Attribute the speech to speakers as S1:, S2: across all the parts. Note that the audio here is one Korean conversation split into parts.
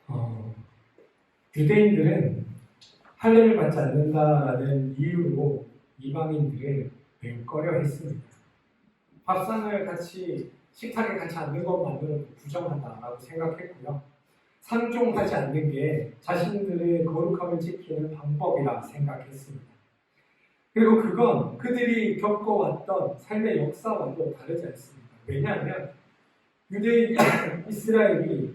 S1: 어, 유대인들은 할례를 받지 않는다라는 이유로 이방인들을 매우 꺼려했습니다. 밥상을 같이 식탁에 같이 앉는 것만으로도 부정하다라고 생각했고요. 상종하지 않는 게 자신들의 거룩함을 지키는 방법이라 생각했습니다. 그리고 그건 그들이 겪어왔던 삶의 역사와도 다르지 않습니다. 왜냐하면 유대인 이스라엘이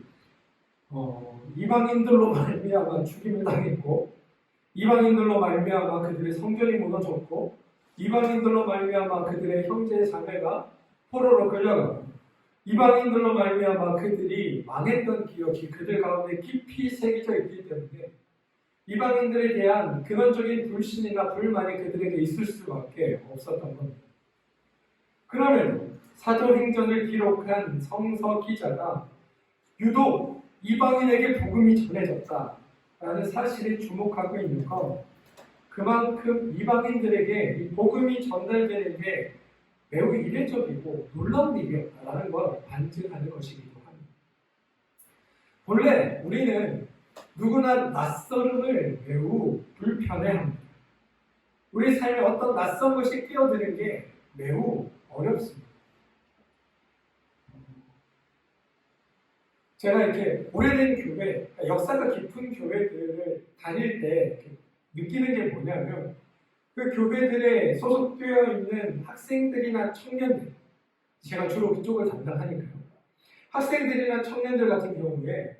S1: 이방인들로 말미암아 죽임을 당했고, 이방인들로 말미암아 그들의 성전이 무너졌고, 이방인들로 말미암아 그들의 형제 자매가 포로로 끌려가고, 이방인들로 말미암아 그들이 망했던 기억이 그들 가운데 깊이 새겨져 있기 때문에 이방인들에 대한 근원적인 불신이나 불만이 그들에게 있을 수밖에 없었던 겁니다. 그러면 사도행전을 기록한 성서 기자가 유독 이방인에게 복음이 전해졌다라는 사실에 주목하고 있는 건 그만큼 이방인들에게 이 복음이 전달되는 게 매우 이례적이고 놀라운 일이었다라는 걸 반증하는 것이기도 합니다. 본래 우리는 누구나 낯설음을 매우 불편해합니다. 우리 삶에 어떤 낯선 것이 끼어드는 게 매우 어렵습니다. 제가 이렇게 오래된 교회, 역사가 깊은 교회들을 다닐 때 느끼는 게 뭐냐면 그 교회들에 소속되어 있는 학생들이나 청년들, 제가 주로 그쪽을 담당하니까요. 학생들이나 청년들 같은 경우에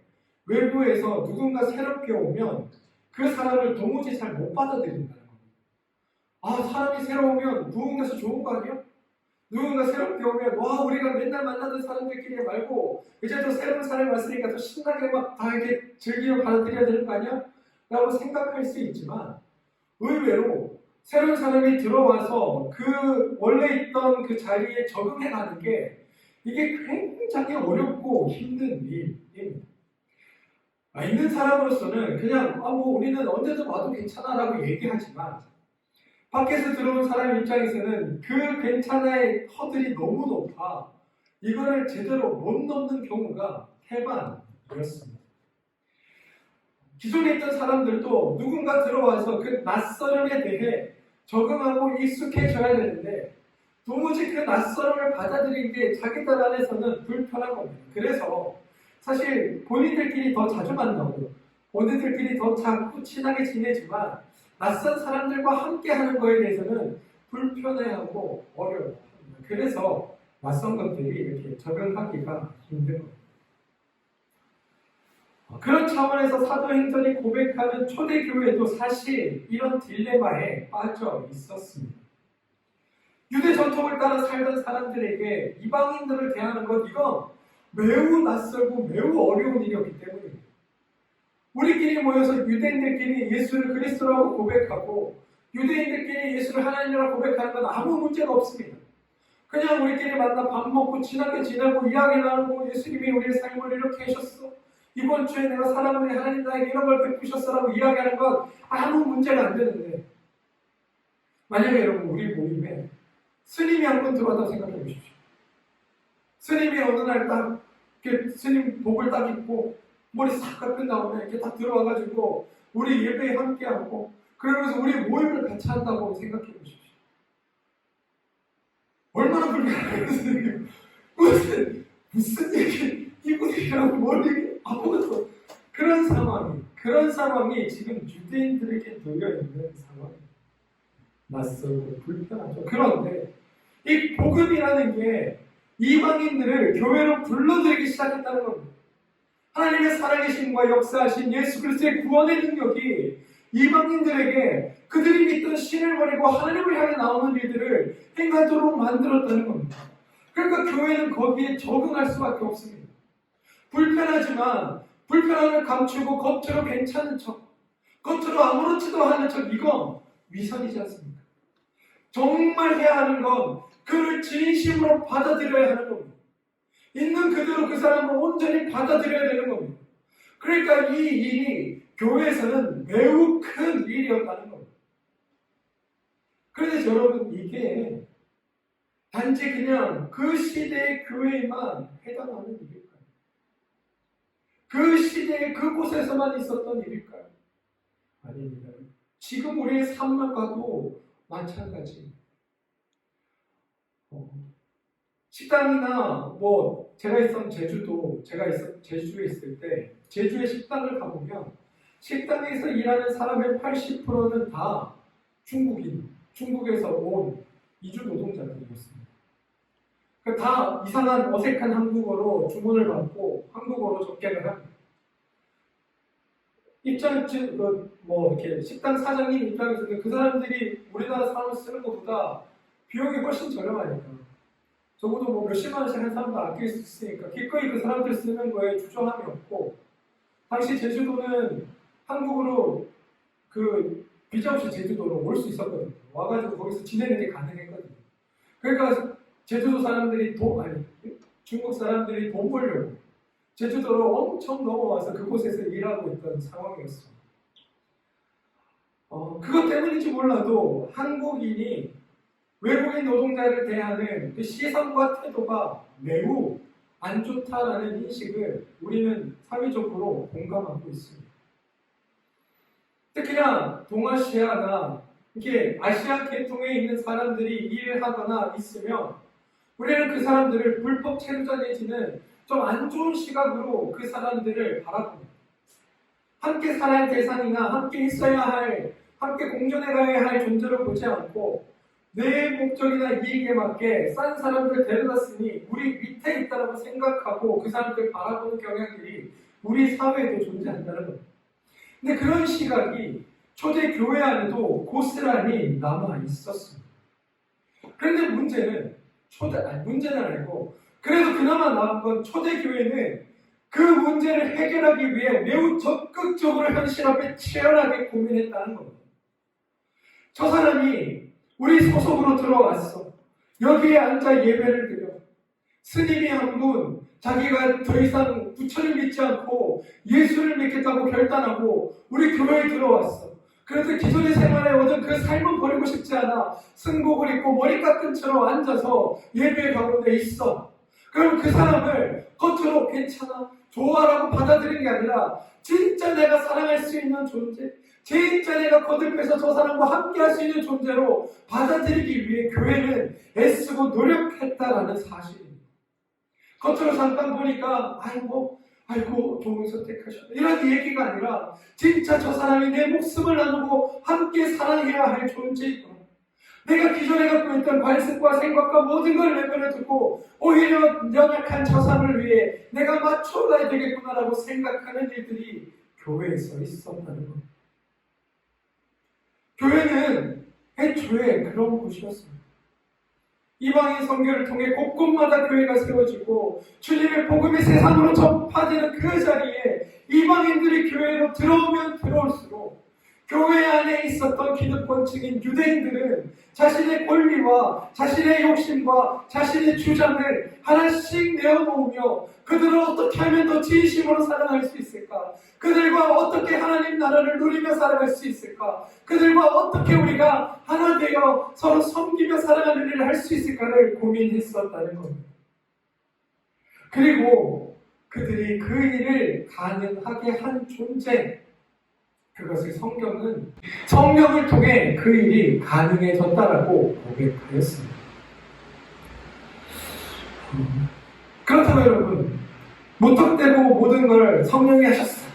S1: 외부에서 누군가 새롭게 오면 그 사람을 도무지 잘 못 받아들인다는 겁니다. 아, 사람이 새로 오면 누군가서 좋은 거 아니야? 누군가 새롭게 오면 와, 우리가 맨날 만나던 사람들끼리 말고 이제 또 새로운 사람이 왔으니까 또 신나게 막 다 이렇게 즐기며 받아들여야 되는 거 아니야? 라고 생각할 수 있지만 의외로 새로운 사람이 들어와서 그 원래 있던 그 자리에 적응해가는 게 이게 굉장히 어렵고 힘든 일입니다. 있는 사람으로서는 그냥 뭐 우리는 언제든 와도 괜찮아 라고 얘기하지만 밖에서 들어온 사람 입장에서는 그 괜찮아의 허들이 너무 높아 이거를 제대로 못 넘는 경우가 태반이었습니다. 기존에 있던 사람들도 누군가 들어와서 그 낯설음에 대해 적응하고 익숙해져야 되는데 도무지 그 낯설음을 받아들인 게 자기들 안에서는 불편한 겁니다. 그래서 사실 본인들끼리 더 자주 만나고 본인들끼리 더 자꾸 친하게 지내지만 낯선 사람들과 함께 하는 거에 대해서는 불편해하고 어려워합니다. 그래서 낯선 것들이 이렇게 적응하기가 힘든 겁니다. 그런 차원에서 사도행전이 고백하는 초대교회도 사실 이런 딜레마에 빠져 있었습니다. 유대 전통을 따라 살던 사람들에게 이방인들을 대하는 것, 이건 매우 낯설고 매우 어려운 일이었기 때문입니다. 우리끼리 모여서 유대인들끼리 예수를 그리스도라고 고백하고 유대인들끼리 예수를 하나님이라고 고백하는 건 아무 문제가 없습니다. 그냥 우리끼리 만나 밥 먹고 친하게 지내고 이야기 나누고 예수님이 우리의 삶을 이렇게 하셨어, 이번 주에 내가 사랑하는 하나님 나에게 이런 걸 베푸셨어라고 이야기하는 건 아무 문제가 안 되는데, 만약에 여러분 우리 모임에 스님이 한 분 들어왔다고 생각해 보십시오. 스님이 어느 날 딱 스님 복을 딱 입고 머리 싹 깎은 다음에 이렇게 딱 들어와가지고 우리 예배에 함께하고 그러면서 우리 모임을 같이 한다고 생각해 보십시오. 얼마나 불편하겠어요. 무슨 얘기, 이분이랑 머리 아무것도, 그런 상황이 지금 유대인들에게 놓여있는 상황입니다. 낯설고 불편하죠. 그런데 이 복음이라는 게 이방인들을 교회로 불러들이기 시작했다는 겁니다. 하나님의 살아계심과 역사하신 예수 그리스도의 구원의 능력이 이방인들에게 그들이 믿던 신을 버리고 하나님을 향해 나오는 일들을 행하도록 만들었다는 겁니다. 그러니까 교회는 거기에 적응할 수밖에 없습니다. 불편하지만 불편함을 감추고 겉으로 괜찮은 척, 겉으로 아무렇지도 않은 척, 이건 위선이지 않습니까? 정말 해야 하는 건 그를 진심으로 받아들여야 하는 겁니다. 있는 그대로 그 사람을 온전히 받아들여야 되는 겁니다. 그러니까 이 일이 교회에서는 매우 큰 일이었다는 겁니다. 그런데 여러분, 이게 단지 그냥 그 시대의 교회에만 해당하는 일일까요? 그 시대에 그곳에서만 있었던 일일까요? 아닙니다. 지금 우리의 삶과도 마찬가지. 식당이나 제가 있었던 제주도에 있을 때 제주의 식당을 가보면 식당에서 일하는 사람의 80%는 다 중국에서 온 이주 노동자들이었습니다. 다 이상한 어색한 한국어로 주문을 받고 한국어로 접견을 합니다. 이렇게 식당 사장님 입장에서는 그 사람들이 우리나라 사람을 쓰는 것보다 비용이 훨씬 저렴하니까 적어도 몇십만 원씩 한 사람도 아낄 수 있으니까 기꺼이 그 사람들 쓰는 거에 주저함이 없고, 당시 제주도는 한국으로 비자 없이 제주도로 올 수 있었거든요. 와가지고 거기서 지내는 게 가능했거든요. 그러니까 제주도 사람들이 중국 사람들이 돈 벌려고 제주도로 엄청 넘어와서 그곳에서 일하고 있던 상황이었어요. 그것 때문인지 몰라도 한국인이 외국인 노동자를 대하는 그 시선과 태도가 매우 안 좋다라는 인식을 우리는 사회적으로 공감하고 있습니다. 특히나 동아시아나 이렇게 아시아 계통에 있는 사람들이 일을 하거나 있으면 우리는 그 사람들을 불법 체류자 내지는 좀 안 좋은 시각으로 그 사람들을 바라봅니다. 함께 살아야 할 대상이나 함께 있어야 할, 함께 공존해 가야 할 존재로 보지 않고 내 목적이나 이익에 맞게 싼 사람들을 데려다 쓰니 우리 밑에 있다고 생각하고 그 사람들을 바라보는 경향들이 우리 사회에도 존재한다는 겁니다. 근데 그런 시각이 초대 교회 안에도 고스란히 남아 있었습니다. 그런데 문제는 아니고, 그래도 그나마 나은 건 초대 교회는 그 문제를 해결하기 위해 매우 적극적으로 현실 앞에 치열하게 고민했다는 겁니다. 저 사람이 우리 소속으로 들어왔어. 여기에 앉아 예배를 드려. 스님이 한 분, 자기가 더 이상 부처를 믿지 않고 예수를 믿겠다고 결단하고 우리 교회에 들어왔어. 그런데 기존의 생활에 얻은 그 삶은 버리고 싶지 않아. 승복을 입고 머리 깎은 채로 앉아서 예배 가운데 있어. 그럼 그 사람을 겉으로 괜찮아, 좋아라고 받아들이는 게 아니라 진짜 내가 사랑할 수 있는 존재, 진짜 내가 거듭해서 저 사람과 함께 할 수 있는 존재로 받아들이기 위해 교회는 애쓰고 노력했다라는 사실입니다. 겉으로 잠깐 보니까 아이고 좋은 선택하셨다 이런 얘기가 아니라 진짜 저 사람이 내 목숨을 나누고 함께 사랑해야 할 존재이구나. 내가 기존에 갖고 있던 관습과 생각과 모든 걸 내버려 두고 오히려 연약한 저 사람을 위해 내가 맞춰가야 되겠구나라고 생각하는 일들이 교회에서 있었다는 겁니다. 교회는 애초에 그런 곳이었습니다. 이방인 선교를 통해 곳곳마다 교회가 세워지고 주님의 복음이 세상으로 전파되는 그 자리에 이방인들이 교회로 들어오면 들어올수록 교회 안에 있었던 기득권층인 유대인들은 자신의 권리와 자신의 욕심과 자신의 주장을 하나씩 내어놓으며 그들을 어떻게 하면 더 진심으로 사랑할 수 있을까? 그들과 어떻게 하나님 나라를 누리며 살아갈 수 있을까? 그들과 어떻게 우리가 하나 되어 서로 섬기며 살아가는 일을 할 수 있을까를 고민했었다는 겁니다. 그리고 그들이 그 일을 가능하게 한 존재, 그것을 성경을 통해 그 일이 가능해졌다라고 고백하였습니다. 그렇다고 여러분, 무턱대고 모든 걸 성령이 하셨어.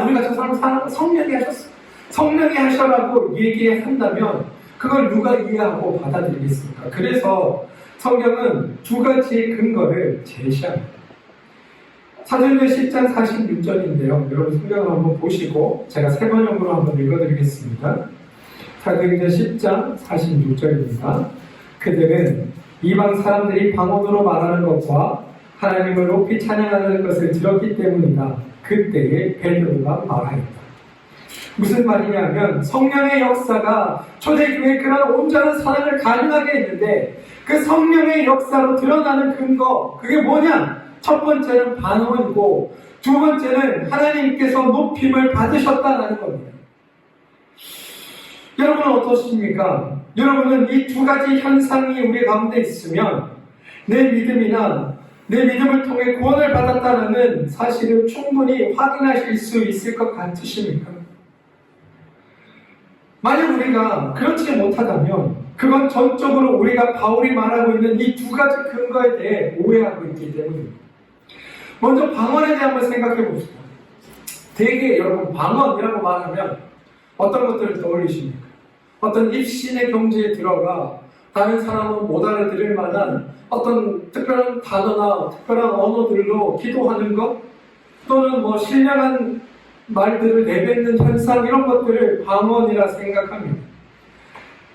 S1: 우리가 저 사람 사랑하고 성령이 하셨어. 성령이 하셔라고 얘기한다면 그걸 누가 이해하고 받아들이겠습니까? 그래서 성경은 두 가지 근거를 제시합니다. 사도행전 10장 46절인데요. 여러분 성경을 한번 보시고 제가 세 번역으로 한번 읽어드리겠습니다. 사도행전 10장 46절입니다. 그들은 이방 사람들이 방언으로 말하는 것과 하나님을 높이 찬양하는 것을 들었기 때문이다. 그때에 베드로가 말하였다. 무슨 말이냐면 성령의 역사가 초대교회의 그런 온전한 사랑을 가능하게 했는데 그 성령의 역사로 드러나는 근거, 그게 뭐냐? 첫 번째는 반응이고 두 번째는 하나님께서 높임을 받으셨다는 겁니다. 여러분은 어떠십니까? 여러분은 이 두 가지 현상이 우리 가운데 있으면 내 믿음이나 내 믿음을 통해 구원을 받았다는 사실을 충분히 확인하실 수 있을 것 같으십니까? 만약 우리가 그렇지 못하다면 그건 전적으로 우리가 바울이 말하고 있는 이 두 가지 근거에 대해 오해하고 있기 때문입니다. 먼저 방언에 대해 한번 생각해 봅시다. 대개 여러분 방언이라고 말하면 어떤 것들을 떠올리십니까? 어떤 입신의 경지에 들어가 다른 사람은 못 알아들을 만한 어떤 특별한 단어나 특별한 언어들로 기도하는 것, 또는 신령한 말들을 내뱉는 현상, 이런 것들을 방언이라 생각합니다.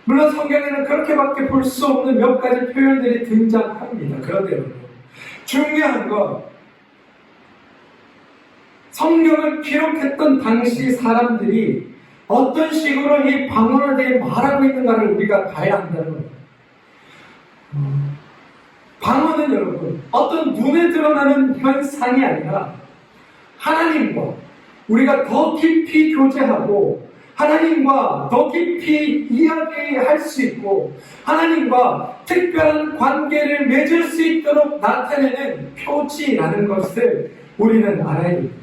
S1: 물론 성경에는 그렇게밖에 볼 수 없는 몇 가지 표현들이 등장합니다. 그런데 중요한 건 성경을 기록했던 당시 사람들이 어떤 식으로 이 방언에 대해 말하고 있는가를 우리가 봐야 한다는 겁니다. 방언은 여러분 어떤 눈에 드러나는 현상이 아니라 하나님과 우리가 더 깊이 교제하고 하나님과 더 깊이 이야기할 수 있고 하나님과 특별한 관계를 맺을 수 있도록 나타내는 표지라는 것을 우리는 알아야 됩니다.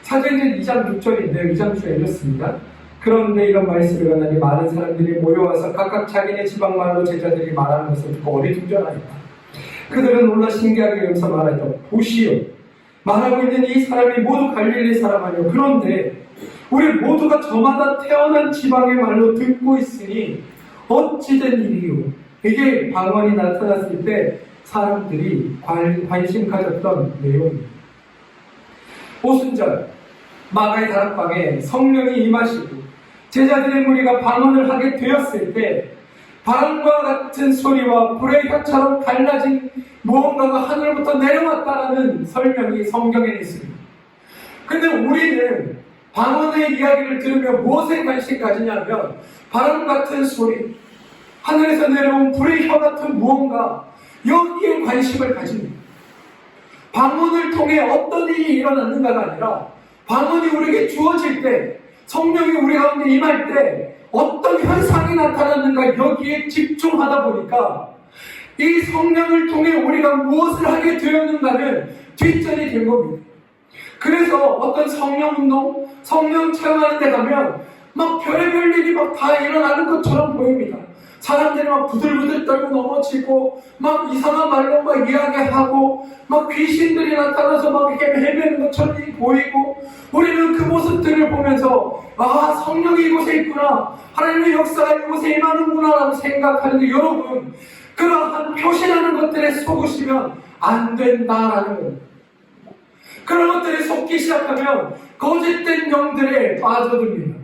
S1: 사도행전 2장 6절인데요. 2장 6절에 이렇습니다. 그런데 이런 말씀을 전하니 많은 사람들이 모여와서 각각 자기네 지방말로 제자들이 말하는 것을 듣고 어리둥절하였다. 그들은 놀라 신기하게 여기서 말하였다. 보시오, 말하고 있는 이 사람이 모두 갈릴리 사람 아니오. 그런데 우리 모두가 저마다 태어난 지방의 말로 듣고 있으니 어찌된 일이오. 이게 방언이 나타났을 때 사람들이 관심 가졌던 내용입니다. 오순절 마가의 다락방에 성령이 임하시고 제자들의 무리가 방언을 하게 되었을 때 바람과 같은 소리와 불의 혀처럼 갈라진 무언가가 하늘부터 내려왔다라는 설명이 성경에 있습니다. 근데 우리는 방언의 이야기를 들으며 무엇에 관심 가지냐면 바람 같은 소리, 하늘에서 내려온 불의 혀 같은 무언가, 여기에 관심을 가집니다. 방언을 통해 어떤 일이 일어났는가가 아니라 방언이 우리에게 주어질 때, 성령이 우리 가운데 임할 때 어떤 현상이 나타났는가, 여기에 집중하다 보니까 이 성령을 통해 우리가 무엇을 하게 되었는가는 뒷전이 된 겁니다. 그래서 어떤 성령운동, 성령 체험하는 데 가면 막 별의별 일이 막 다 일어나는 것처럼 보입니다. 사람들이 막 부들부들 떨고 넘어지고 막 이상한 말로 막 이야기하고 막 귀신들이 나타나서 막 이렇게 헤매는 것처럼 보이고, 우리는 그 모습들을 보면서 아, 성령이 이곳에 있구나, 하나님의 역사가 이곳에 임하는구나 라고 생각하는데, 여러분 그러한 표시하는 것들에 속으시면 안 된다라는 겁니다. 그런 것들에 속기 시작하면 거짓된 영들에 빠져듭니다.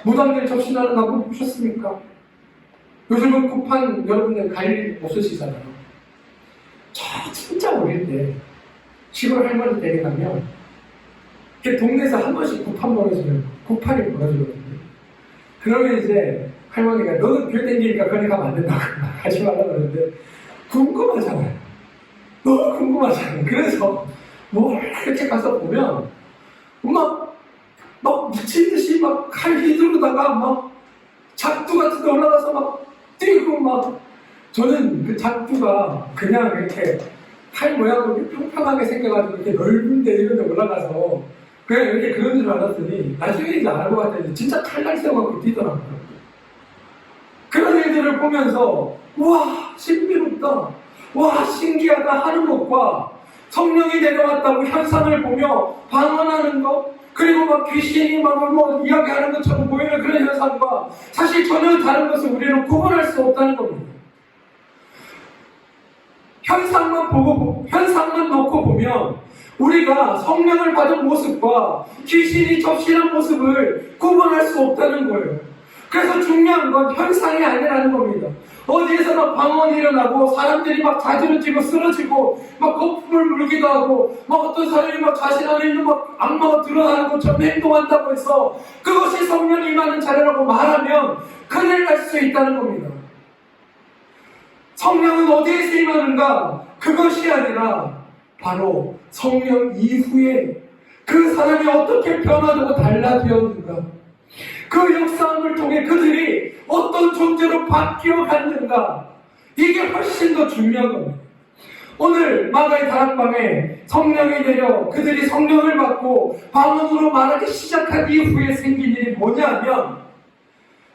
S1: 무당들 접신하는 거 한번 보셨습니까? 요즘은 쿠판 여러분들 갈 일 없으시잖아요. 저 진짜 어릴 때 시골 할머니 댁에 가면 이렇게 동네에서 한 번씩 쿠판 벌어주면 쿠판이 벌어주거든요. 그러면 이제 할머니가 너는 교회 댕기니까 그러니 가면 안 된다고 하지 말라고 그러는데 궁금하잖아요. 너무 궁금하잖아요. 그래서 이렇게 가서 보면 막 미친 듯이 막 칼 휘두르다가 막 작두 같은 데 올라가서 막 뛰고 막, 저는 그 작두가 그냥 이렇게 칼 모양으로 평평하게 생겨가지고 이렇게 넓은 데 이런 데 올라가서 그냥 이렇게 그런 줄 알았더니 나중에 이제 알고 봤더니 진짜 칼날 세워갖고 뛰더라고요. 그런 애들을 보면서 와, 신비롭다, 와, 신기하다 하는 것과 성령이 내려왔다고 현상을 보며 방언하는 것, 그리고 막 귀신이 막 이야기하는 것처럼 보이는 그런 현상과 사실 전혀 다른 것을 우리는 구분할 수 없다는 겁니다. 현상만 놓고 보면 우리가 성령을 받은 모습과 귀신이 접신한 모습을 구분할 수 없다는 거예요. 그래서 중요한 건 현상이 아니라는 겁니다. 어디에서 막 방언이 일어나고 사람들이 막 자지러지고 쓰러지고 막 거품을 물기도 하고 막 어떤 사람이 막 자신 안에 있는 막 악마가 드러나는 것처럼 행동한다고 해서 그것이 성령이 임하는 자리라고 말하면 큰일 날 수 있다는 겁니다. 성령은 어디에서 임하는가? 그것이 아니라 바로 성령 이후에 그 사람이 어떻게 변화되고 달라지었는가, 그 역사함을 통해 그들이 어떤 존재로 바뀌어 갔는가, 이게 훨씬 더 중요한 겁니다. 오늘 마가의 다락방에 성령이 내려 그들이 성령을 받고 방언으로 말하기 시작한 이후에 생긴 일이 뭐냐면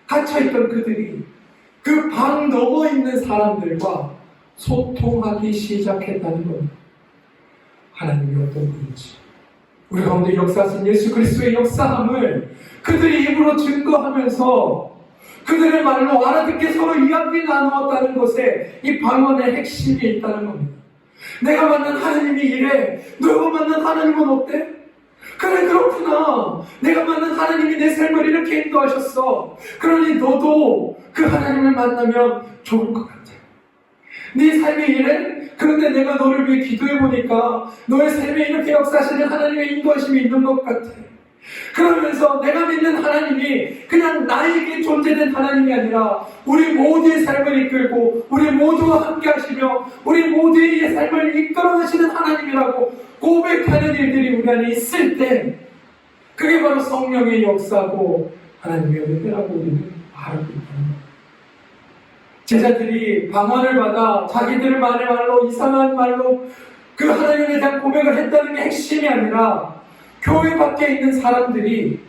S1: 갇혀있던 그들이 그 방 넘어 있는 사람들과 소통하기 시작했다는 겁니다. 하나님이 어떤 분인지, 우리 가운데 역사하신 예수 그리스도의 역사함을 그들이 입으로 증거하면서 그들의 말로 알아듣게 서로 이야기 나누었다는 것에 이 방언의 핵심이 있다는 겁니다. 내가 만난 하나님이 이래, 너가 만난 하나님은 어때? 그래, 그렇구나. 내가 만난 하나님이 내 삶을 이렇게 인도하셨어. 그러니 너도 그 하나님을 만나면 좋을 것 같아. 네 삶이 이래? 그런데 내가 너를 위해 기도해보니까 너의 삶에 이렇게 역사하시는 하나님의 인도하심이 있는 것 같아. 그러면서 내가 믿는 하나님이 그냥 나에게 존재된 하나님이 아니라 우리 모두의 삶을 이끌고 우리 모두와 함께 하시며 우리 모두의 삶을 이끌어 가시는 하나님이라고 고백하는 일들이 우리 안에 있을 때 그게 바로 성령의 역사고 하나님의 은혜라고 우리는 알고 있다는 거예요. 제자들이 방언을 받아 자기들만의 말로 이상한 말로 그 하나님에 대한 고백을 했다는 게 핵심이 아니라 교회 밖에 있는 사람들이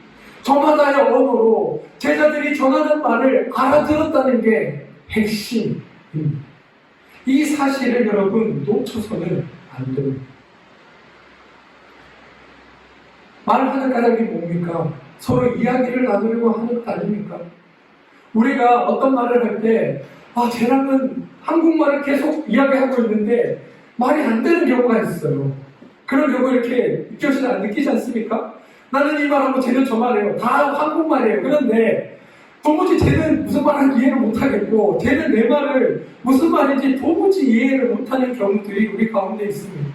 S1: 저마다의 언어로 제자들이 전하는 말을 알아들었다는 게 핵심입니다. 이 사실을 여러분 놓쳐서는 안 됩니다. 말하는 까닭이 뭡니까? 서로 이야기를 나누려고 하는 것 아닙니까? 우리가 어떤 말을 할 때 쟤랑은 한국말을 계속 이야기하고 있는데 말이 안 되는 경우가 있어요. 그런 경우 이렇게 느끼지 않습니까? 나는 이 말하고 쟤는 저 말해요. 다 한국말이에요. 그런데 도무지 쟤는 무슨 말을 이해를 못하겠고 쟤는 내 말을 무슨 말인지 도무지 이해를 못하는 경우들이 우리 가운데 있습니다.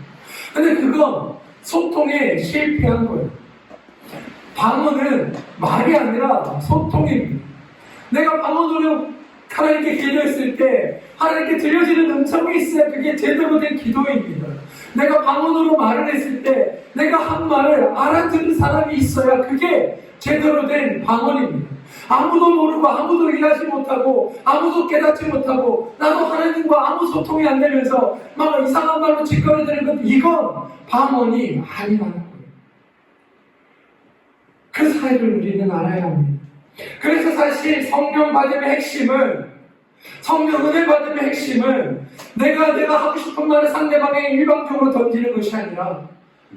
S1: 근데 그건 소통에 실패한 거예요. 방언은 말이 아니라 소통입니다. 내가 방언으로 하나님께 기도했을 때 하나님께 들려지는 음성이 있어야 그게 제대로 된 기도입니다. 내가 방언으로 말을 했을 때 내가 한 말을 알아듣는 사람이 있어야 그게 제대로 된 방언입니다. 아무도 모르고 아무도 이해하지 못하고 아무도 깨닫지 못하고 나도 하나님과 아무 소통이 안 되면서 막 이상한 말로 짓거려대는 것, 이건 방언이 아니라는 거예요. 그 사이를 우리는 알아야 합니다. 그래서 사실 성령 받음의 핵심은, 성령 은혜 받음의 핵심은 내가 하고 싶은 말을 상대방에게 일방적으로 던지는 것이 아니라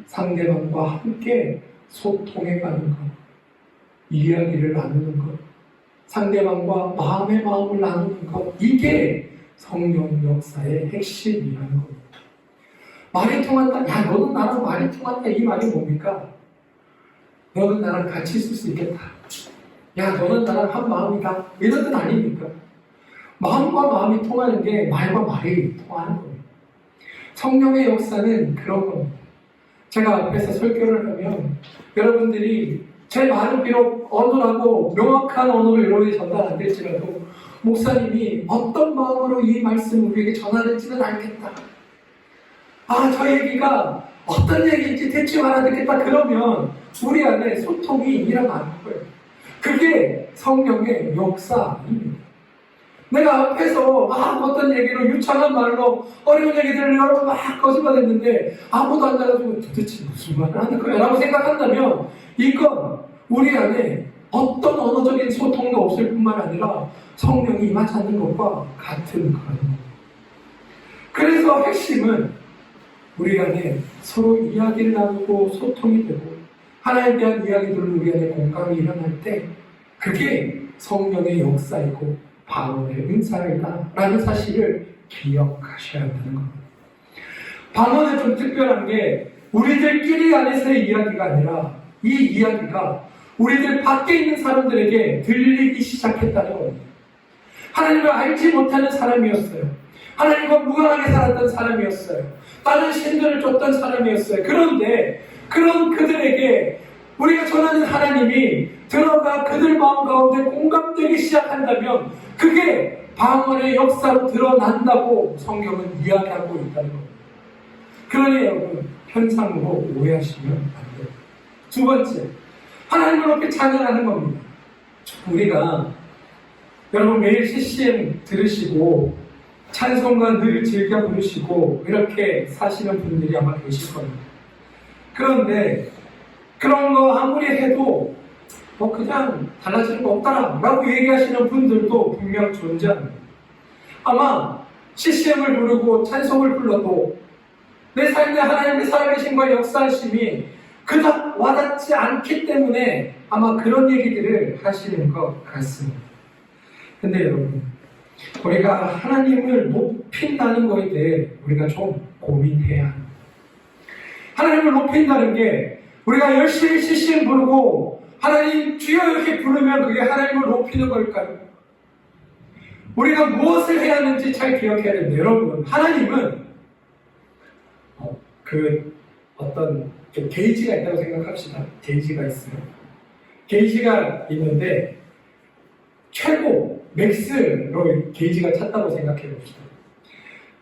S1: 상대방과 함께 소통해가는 것, 이야기를 나누는 것, 상대방과 마음의 마음을 나누는 것, 이게 성령 역사의 핵심이라는 겁니다. 말이 통한다? 야, 너는 나랑 말이 통한다. 이 말이 뭡니까? 너는 나랑 같이 있을 수 있겠다. 야, 너는 나랑 한 마음이다. 이런 뜻 아닙니까? 마음과 마음이 통하는 게 말과 말이 통하는 겁니다. 성령의 역사는 그런 겁니다. 제가 앞에서 설교를 하면 여러분들이 제 말은 비록 어눌하고 명확한 언어로 여러분이 전달 안 될지라도 목사님이 어떤 마음으로 이 말씀을 우리에게 전하는지는 알겠다. 저 얘기가 어떤 얘기인지 대충 알아듣겠다. 그러면 우리 안에 소통이 일어나는 거예요. 그게 성령의 역사입니다. 내가 앞에서 막 어떤 얘기로 유창한 말로 어려운 얘기들을 여러 막 거짓말했는데 아무도 안 알아주고 도대체 무슨 말을 하는 거야? 라고 생각한다면 이건 우리 안에 어떤 언어적인 소통도 없을 뿐만 아니라 성령이 임하지 않는 것과 같은 그런 겁니다. 그래서 핵심은 우리 안에 서로 이야기를 나누고 소통이 되고 하나님에 대한 이야기들을 우리 안에 공감이 일어날 때 그게 성령의 역사이고 방언의 은사이다 라는 사실을 기억하셔야 한다는 겁니다. 방언은 좀 특별한 게 우리들끼리 안에서의 이야기가 아니라 이 이야기가 우리들 밖에 있는 사람들에게 들리기 시작했다는 겁니다. 하나님을 알지 못하는 사람이었어요. 하나님과 무관하게 살았던 사람이었어요. 다른 신들을 쫓던 사람이었어요. 그런데 그런 그들에게 우리가 전하는 하나님이 들어가 그들 마음 가운데 공감되기 시작한다면 그게 방언의 역사로 드러난다고 성경은 이야기하고 있다는 겁니다. 그러니 여러분 현상으로 오해하시면 안 돼요. 두 번째, 하나님을 높이 찬양하는 겁니다. 우리가 여러분 매일 CCM 들으시고 찬송가 늘 즐겨 부르시고 이렇게 사시는 분들이 아마 계실 겁니다. 그런데 그런 거 아무리 해도 그냥 달라지는 거 없다라 라고 얘기하시는 분들도 분명 존재합니다. 아마 CCM을 부르고 찬송을 불러도 내 삶에 하나님의 살아계신과 역사하심이 그닥 와닿지 않기 때문에 아마 그런 얘기들을 하시는 것 같습니다. 근데 여러분, 우리가 하나님을 높인다는 것에 대해 우리가 좀 고민해야 합니다. 하나님을 높인다는 게 우리가 열심히 CCM 부르고 하나님 주여 이렇게 부르면 그게 하나님을 높이는 걸까요? 우리가 무엇을 해야 하는지 잘 기억해야 되는데, 여러분, 하나님은 어떤 게이지가 있다고 생각합시다. 게이지가 있어요. 게이지가 있는데 최고 맥스로 게이지가 찼다고 생각해 봅시다.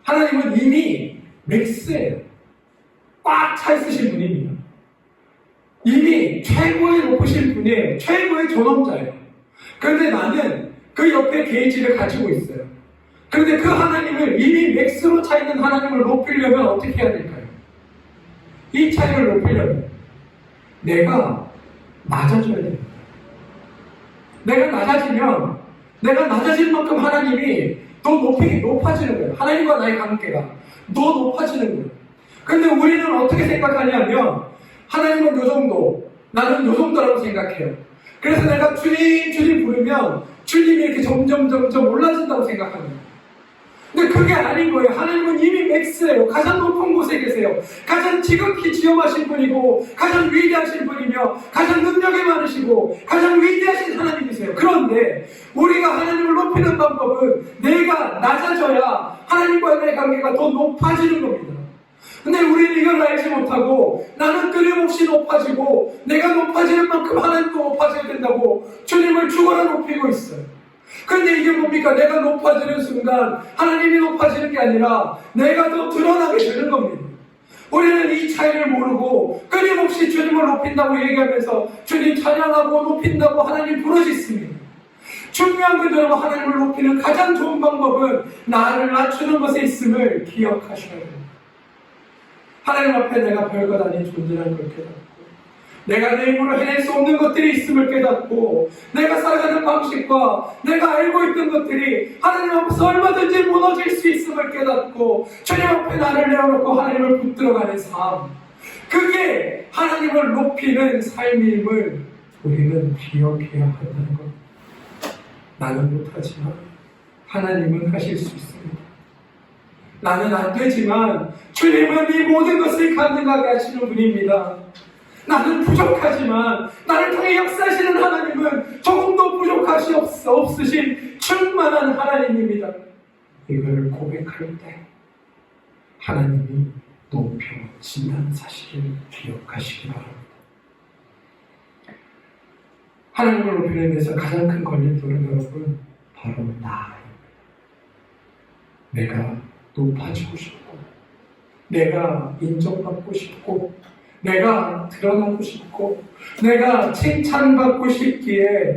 S1: 하나님은 이미 맥스예요. 꽉 차 있으신 분입니다. 이미 최고의 높으신 분이에요. 최고의 존엄자예요. 그런데 나는 그 옆에 게이지를 가지고 있어요. 그런데 그 하나님을 이미 맥스로 차 있는 하나님을 높이려면 어떻게 해야 될까요? 이 차이를 높이려면 내가 낮아져야 됩니다. 내가 낮아지면 내가 낮아진 만큼 하나님이 더 높아지는 거예요. 하나님과 나의 관계가 더 높아지는 거예요. 그런데 우리는 어떻게 생각하냐면 하나님은 요 정도, 나는 요 정도라고 생각해요. 그래서 내가 주님 부르면 주님이 이렇게 점점 올라진다고 생각합니다. 근데 그게 아닌 거예요. 하나님은 이미 맥스예요. 가장 높은 곳에 계세요. 가장 지극히 지엄하신 분이고 가장 위대하신 분이며 가장 능력이 많으시고 가장 위대하신 하나님이세요. 그런데 우리가 하나님을 높이는 방법은 내가 낮아져야 하나님과의 관계가 더 높아지는 겁니다. 근데 우리는 이걸 알지 못하고 나는 끊임없이 높아지고 내가 높아지는 만큼 하나님도 높아져야 된다고 주님을 죽어라 높이고 있어요. 근데 이게 뭡니까? 내가 높아지는 순간 하나님이 높아지는 게 아니라 내가 더 드러나게 되는 겁니다. 우리는 이 차이를 모르고 끊임없이 주님을 높인다고 얘기하면서 주님 찬양하고 높인다고 하나님 부르짖습니다. 중요한 건 여러분, 하나님을 높이는 가장 좋은 방법은 나를 낮추는 것에 있음을 기억하셔야 됩니다. 하나님 앞에 내가 별것 아닌 존재라는 걸 깨닫고 내가 내 힘으로 해낼 수 없는 것들이 있음을 깨닫고 내가 살아가는 방식과 내가 알고 있던 것들이 하나님 앞에서 얼마든지 무너질 수 있음을 깨닫고 주님 앞에 나를 내어놓고 하나님을 붙들어가는 삶, 그게 하나님을 높이는 삶임을 우리는 기억해야 한다는 것. 나는 못하지만 하나님은 하실 수 있습니다. 나는 안 되지만 주님은 이 모든 것을 가능하게 하시는 분입니다. 나는 부족하지만 나를 통해 역사하시는 하나님은 조금도 부족하시 없으신 충만한 하나님입니다. 이걸 고백할 때 하나님이 높여진다는 사실을 기억하시기 바랍니다. 하나님을 높이는 데서 가장 큰 걸림돌은 여러분 바로 나예요. 내가 높아지고 싶고 내가 인정받고 싶고 내가 드러나고 싶고 내가 칭찬받고 싶기에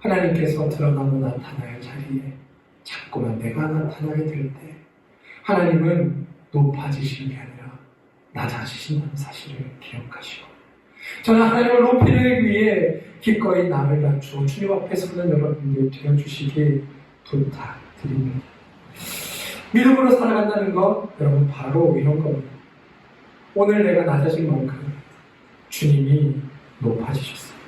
S1: 하나님께서 드러나고 나타나야 자리에 자꾸만 내가 나타나게 될 때 하나님은 높아지시는 게 아니라 낮아지신다는 사실을 기억하시고, 저는 하나님을 높이기 위해 기꺼이 나를 낮추어 주님 앞에 서는 여러분들 되어주시기 부탁드립니다. 믿음으로 살아간다는 것, 여러분, 바로 이런 겁니다. 오늘 내가 낮아진 만큼 주님이 높아지셨어요.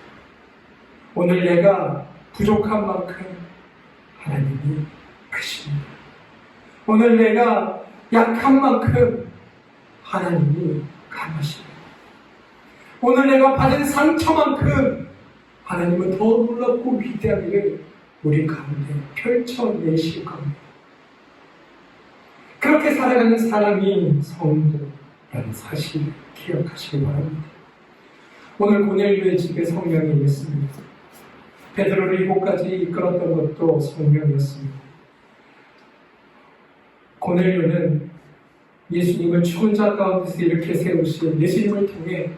S1: 오늘 내가 부족한 만큼 하나님이 크십니다. 오늘 내가 약한 만큼 하나님이 강하십니다. 오늘 내가 받은 상처만큼 하나님은 더 놀랍고 위대한 일을 우리 가운데 펼쳐내실 겁니다. 그렇게 살아가는 사람이 성도라는 사실을 기억하시기 바랍니다. 오늘 고넬료의 집에 성령이 있습니다. 베드로를 이곳까지 이끌었던 것도 성령이었습니다. 고넬료는 예수님을 죽은 자 가운데서 이렇게 세우신, 예수님을 통해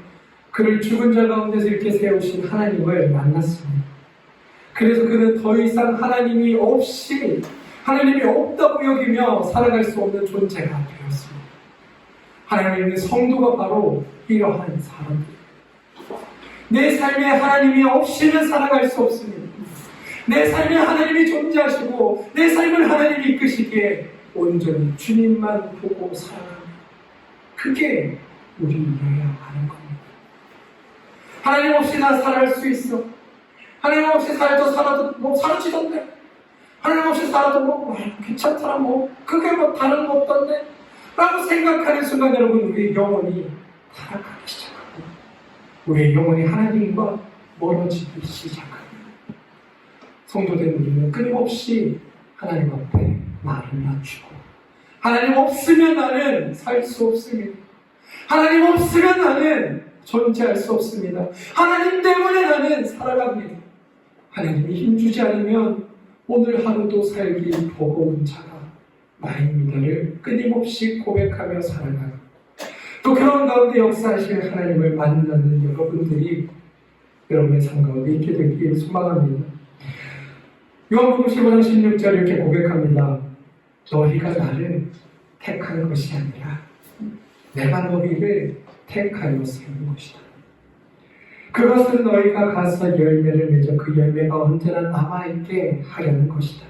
S1: 그를 죽은 자 가운데서 이렇게 세우신 하나님을 만났습니다. 그래서 그는 더 이상 하나님이 없이 하나님이 없다고 여기며 살아갈 수 없는 존재가 되었습니다. 하나님의 성도가 바로 이러한 사람들. 내 삶에 하나님이 없이는 살아갈 수 없습니다. 내 삶에 하나님이 존재하시고 내 삶을 하나님이 이끄시기에 온전히 주님만 보고 살아가는, 그게 우리여야 하는 겁니다. 하나님 없이 나 살아갈 수 있어. 하나님 없이 살아도 뭐 사라지던데. 하나님 없이 살아도 괜찮더라, 그게 다른 거 없던데 라고 생각하는 순간 여러분, 우리의 영혼이 타락하기 시작하고 우리의 영혼이 하나님과 멀어지기 시작합니다. 성도된 우리는 끊임없이 하나님 앞에 나를 낮추고, 하나님 없으면 나는 살 수 없습니다. 하나님 없으면 나는 존재할 수 없습니다. 하나님 때문에 나는 살아갑니다. 하나님이 힘주지 않으면 오늘 하루도 살기 버거운 자가 나입니다를 끊임없이 고백하며 살아가는, 또 그런 가운데 역사하실 하나님을 만나는 여러분들이 여러분의 삶 가운데 있게 되기를 소망합니다. 요한복음 15장 16절 이렇게 고백합니다. 너희가 나를 택한 것이 아니라 내가 너희를 택하여 세운 것이다. 그것은 너희가 가서 열매를 맺어 그 열매가 언제나 남아있게 하려는 것이다.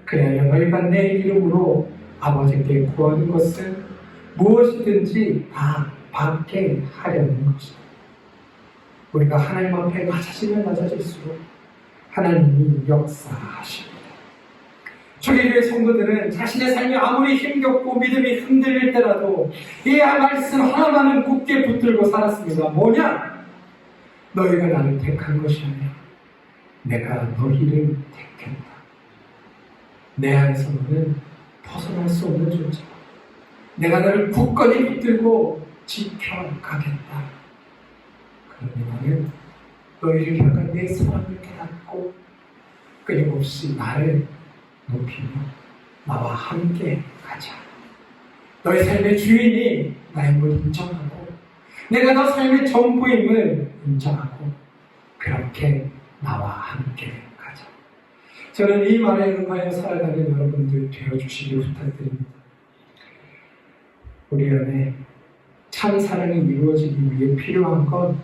S1: 그래야 너희가 내 이름으로 아버지께 구하는 것은 무엇이든지 다 받게 하려는 것이다. 우리가 하나님 앞에 낮아지면 낮아질수록 하나님이 역사하십니다. 초기교회 성도들은 자신의 삶이 아무리 힘겹고 믿음이 흔들릴 때라도 이 말씀 하나만은 굳게 붙들고 살았습니다. 뭐냐? 너희가 나를 택한 것이 아니라 내가 너희를 택했다. 내 안에서 너는 벗어날 수 없는 존재다. 내가 너를 굳건히 붙들고 지켜가겠다. 그러니 나는 너희를 향한 내 사랑을 깨닫고 끊임없이 나를 높이며 나와 함께 가자. 너의 삶의 주인이 나임을 인정하고 내가 너 삶의 전부임을 인정하고 그렇게 나와 함께 가자. 저는 이 말에 응하여 살아가는 여러분들 되어주시길 부탁드립니다. 우리 안에 참 사랑이 이루어지기 위해 필요한 건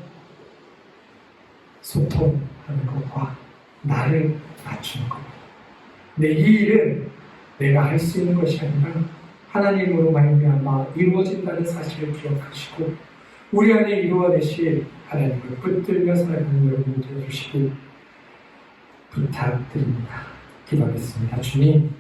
S1: 소통하는 것과 나를 낮추는 겁니다. 이 일은 내가 할 수 있는 것이 아니라 하나님으로 말미암아 이루어진다는 사실을 기억하시고 우리 안에 이루어내실 하나님을 붙들며 살아가는 여러분들 되어주시길 부탁드립니다. 기도하겠습니다. 주님,